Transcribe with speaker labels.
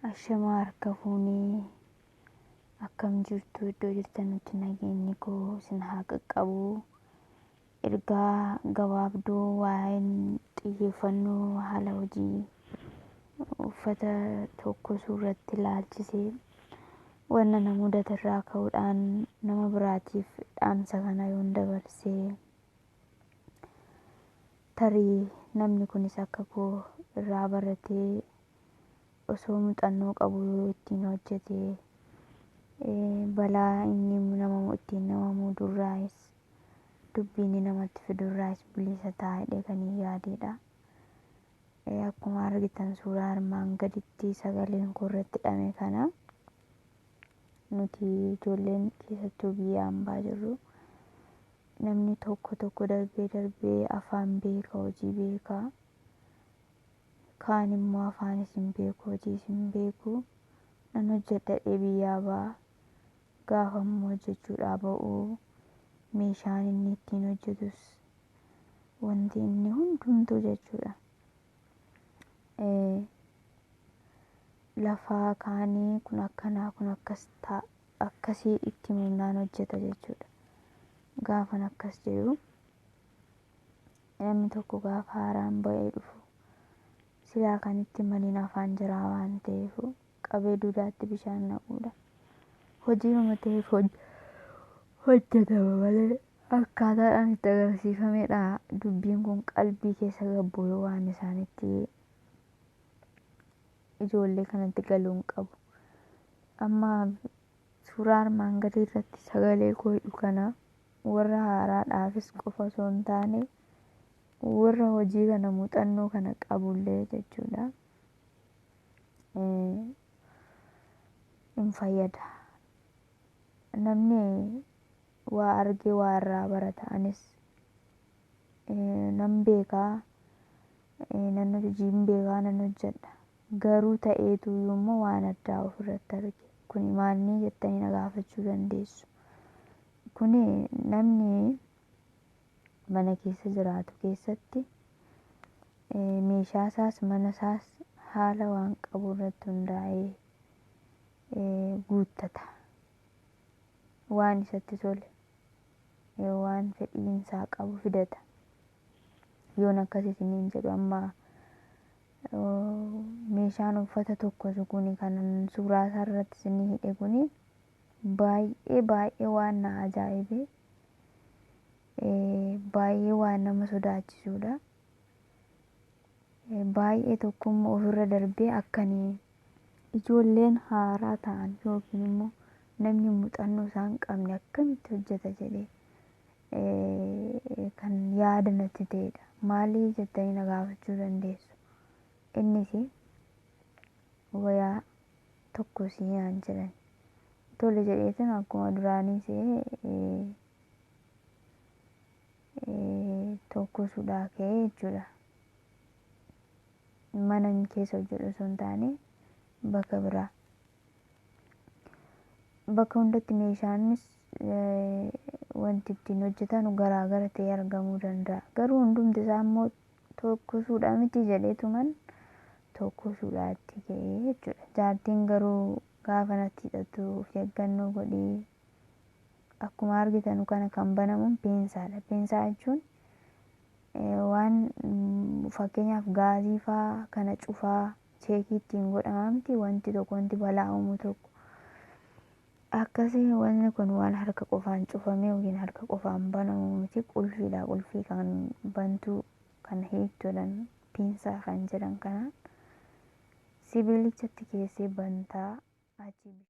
Speaker 1: Ashamaa harka fuunee akkam jirtu iddoo jirtan nutti nageenyi koo isin haa qaqqabu. Ergaa gabaabduu waa'een xiyyeeffannoo haala hojii uffata tokko suuratti ilaalchisee wanna nama mudatarraa ka'uudhaan nama biraatiif dhaamsa kana yoon dabarsee tarii namni kunis akka koo irraa baratee osoo muuxannoo qabu ittiin hojjetee balaa inni ittiin nama mudurraayis dubbiin namatti fidurraayis bilisa taa'ee kan yaadedha. Akkuma argitan suuraa armaan gaditti sagaleen koo irratti hidhame kana nuti ijoolleen keessattuu biyya hambaa jirru namni tokko darbee afaan beeka, hojii beeka. Kaan immoo afaanis hin beeku, hojiis hin beeku. Nan hojjedhee biyyaa ba'a. Gaafa immoo hojjechuudhaa ba'u meeshaan inni ittiin hojjetus wanti inni hundumtuu jechuudha. Lafaa kaanii kun akkanaa kun akkas ta'a akkasii itti humnaan hojjeta jechuudha. Gaafan akkas jedhu namni tokko gaafa haaraan ba'ee dhufu silaa kan itti maliin afaan jiraa waan ta'eef qabee duudaatti bishaan naquudha. Hojiinuma ta'eef hojjetama malee akkaataadhaan itti agarsiifamedha. Dubbiin kun qalbii keessa gabbu'ee waan isaanitti ijoollee kanatti galuu hin qabu. Amma suuraa armaan gadii irratti sagalee koo hidhu kana warra haaraadhaafis qofa osoo hin taane warra hojii kana muuxannoo kana qabullee jechuudha. In fayyada. Namni waa argee waa irraa barata. Anis nan beekaa, nan hojiin beekaa, nan hojjedha. Garuu ta'eetu immoo waan addaa ofirratti arge. Kuni maalni jettanii na gaafachuu dandeessu. Kuni namni mana keessa jiraatu keessatti meeshaa isaas mana isaas haala waan qabu irratti hundaa'ee guuttata. Waan isatti tole waan fedhiinsaa qabu fidata. Yoon akkasii isiniin jedhu amma meeshaan uffata tokkos kuni kan suuraa isaa irratti isinii hidhe kuni baay'ee waan na ajaa'ibe baay'ee waan nama sodaachisuudha. Baay'ee tokkummaa ofirra darbee akkanii ijoolleen haaraa ta'an yookiin immoo namni muuxannoo isaa hin qabne akkamitti hojjeta jedhee kan yaada natti ta'edha. Maaliif jettanii na gaafachuu dandeessu. Innis wayaa tokko siinaan jedhan tole jedheetin akkuma duraanii tokko suudhaa ka'ee jechuudha. Mana keessa hojjetu osoo hin taane bakka biraa. Bakka hundatti meeshaanis wanti ittiin hojjetan garaagara ta'ee argamuu danda'a. Garuu hundumti isaa immoo tokko suudhaa miti jedheetuman tokko suudhaatti ka'ee jechuudha. Jaartiin garuu gaafa natti hidhatu of eeggannoo godhee akkuma argitan kana kan banamuun peensaadha. Peensaa jechuun waan fakkeenyaaf gaazii fa'aa kana cufaa cheekii ittiin godhamaa miti wanti tokko wanti balaa uumu tokko. Akkasii wanni kun waan harka qofaan cufamee yookiin harka qofaan banamu miti qulfiidha. Qulfii kan bantuu kan hiiktuudhaan peensaa kan jedhan kanaan sibiilichatti keessee bantaa achi